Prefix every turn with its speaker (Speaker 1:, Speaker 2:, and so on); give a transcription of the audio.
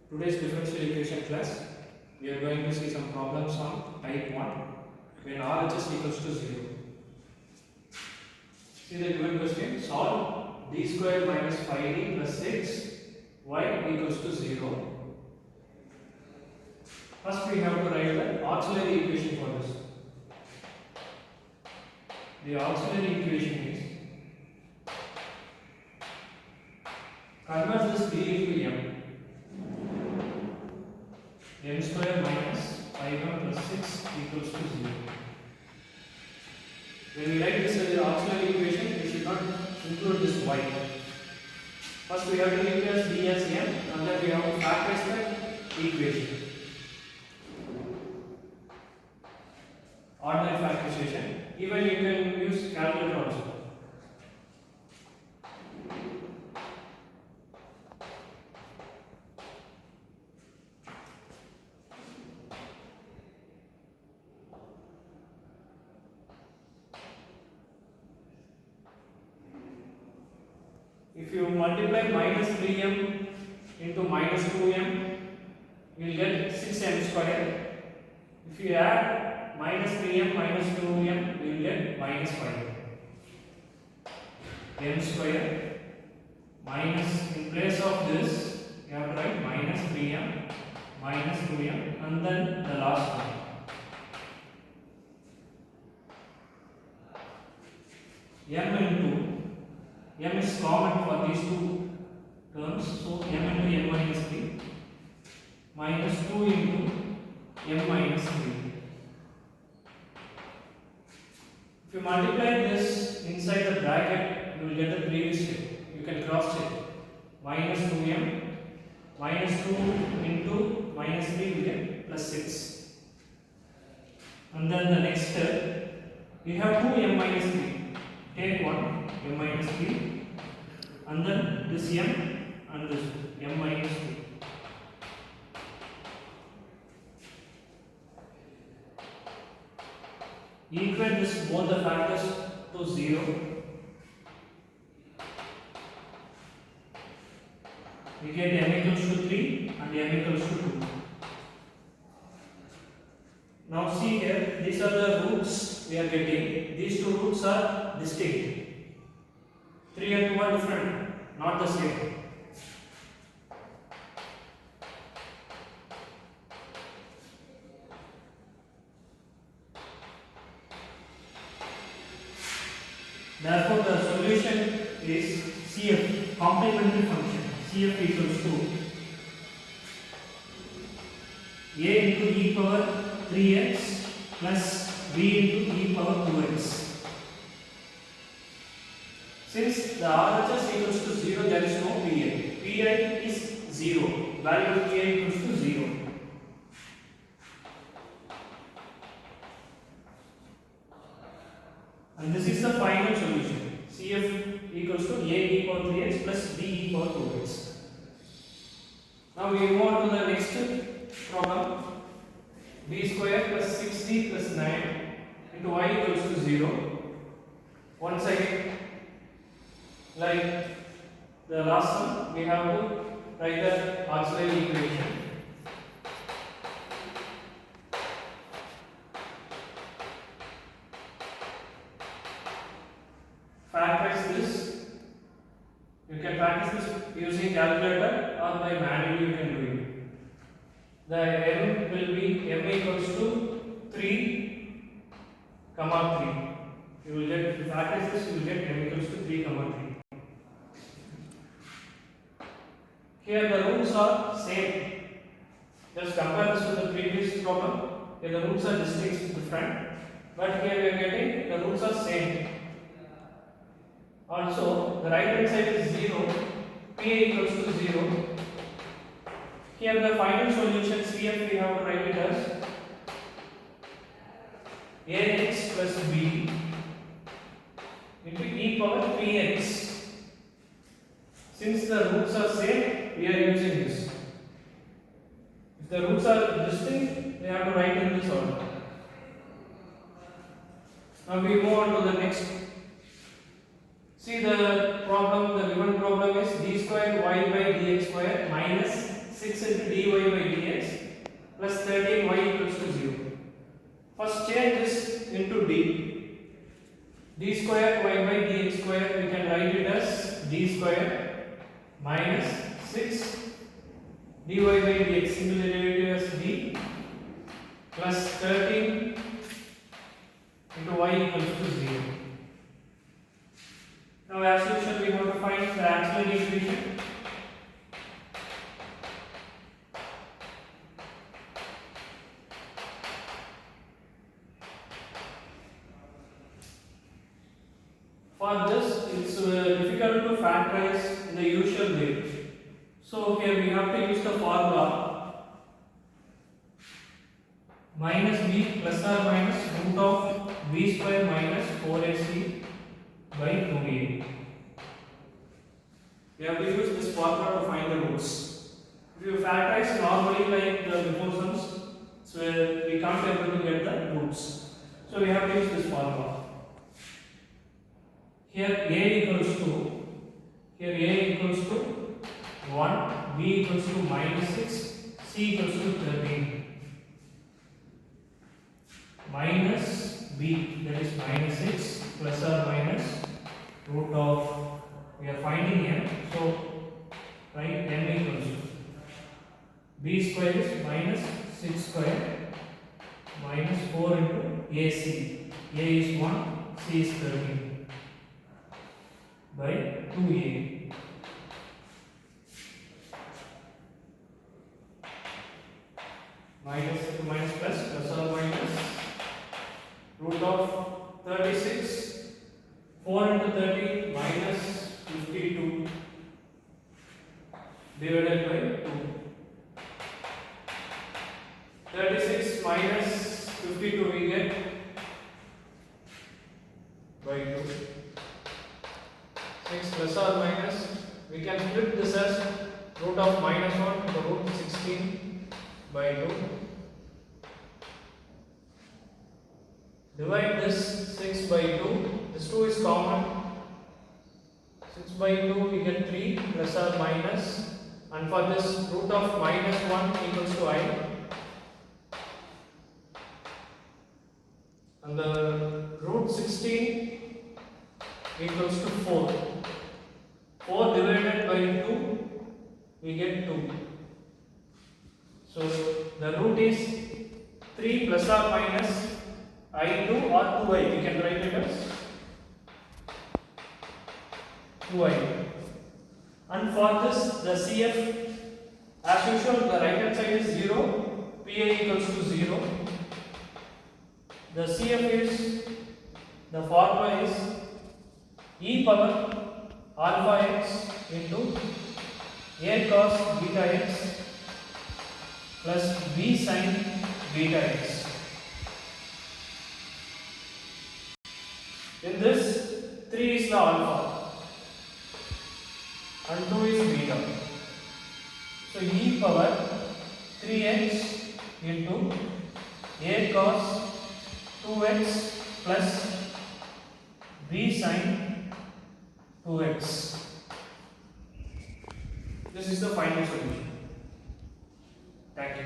Speaker 1: Today's differential equation class, we are going to see some problems on type 1 when RHS equals to 0. See the given question, solve d square minus 5d plus 6 y equals to 0. First we have to write the auxiliary equation for this. The auxiliary equation is convert this d into m square minus 5m plus 6 equals to 0. When we write this as the auxiliary equation, we should not include this y. First we have to replace d as m and then we have to factorize the equation. Ordinary factorization. Even you can use calculator also. If you multiply minus 3m into minus 2m, you will get 6m square. If you add minus 3m minus 2m, you will get minus 5. M square minus, in place of this, you have to write minus 3m minus 2m and then the last one. M is common for these two terms, so m into m minus 3 minus 2 into m minus 3. If you multiply this inside the bracket, you will get the previous step. You can cross check. Minus 2m minus 2 into minus 3 you get plus 6. And then the next step, you have 2m minus 3. Take one m minus 3 and then this m and this m minus 2. Equate this both the factors to 0. We get m equals to 3 and m equals to 2. Now see here, these are the roots we are getting. These two roots are distinct. 3 and 2 are different, not the same. Therefore, the solution is CF, complementary function. CF equals to a into e power 3x plus b into e power 2x. Since the RHS equals to 0, there is no Pi. Pi is 0. Value of Pi equals to 0. And this is the final solution. CF equals to a e power 3x plus b e power 2x. Now we move on to the next problem. B square plus 6d plus 9 into y equals to 0. Once again, like the last one, we have to write the auxiliary equation. Factorize this. You can practice this using calculator or by manually you can do it. The m will be m equals to 3, 3. You will get, if you factorize this, you will get m equals to 3, 3. Here the roots are same. Just compare this with the previous problem. Here the roots are distinct, different. But here we are getting the roots are same. Also, the right hand side is 0, P equals to 0. Here the final solution CF we have to write it as ax plus b into e power 3x. Since the roots are same, we are using this. If the roots are distinct, we have to write in this order. Now we move on to the next. See the problem, the given problem is d square y by dx square minus 6 into dy by dx plus 13y equals to 0. First change this into d. D square y by dx square, we can write it as d square minus 6 dy by dx, single derivative as d, plus 13 into y equals to 0. Now as usual we have to find the auxiliary equation. For this it's difficult to factorize in the usual way. So here we have to use the formula minus b plus or minus root of b square minus 4ac by 2a. We have to use this formula to find the roots. If you factorize normally like the before sums, so we can't be able to get the roots. So we have to use this formula. Here a equals to 1, b equals to minus 6, c equals to 13. Minus b, that is minus 6 plus or minus root of, we are finding m, so write m equals to b square is minus 6 square minus 4 into ac. A is 1, c is 13 by 2a. Minus into minus plus or minus root of 36, 4 into 30 minus 52 divided by 2. 36 minus 52 we get by 2. 6 plus or minus, we can split this as root of minus 1 to root 16 by 2. Divide this 6 by 2, this 2 is common. 6 by 2 we get 3 plus or minus, and for this root of minus 1 equals to I, and the root 16 equals to 4. 4 divided by 2 we get 2. So the root is 3 plus or minus I2 or 2i, we can write it as 2i. And for this the CF, as usual the right hand side is 0, PA equals to 0. The CF is, the formula is e power alpha x into a cos beta x plus b sin beta x. In this, 3 is the alpha and 2 is beta. So e power 3x into a cos 2x plus b sin 2x. This is the final solution. Thank you.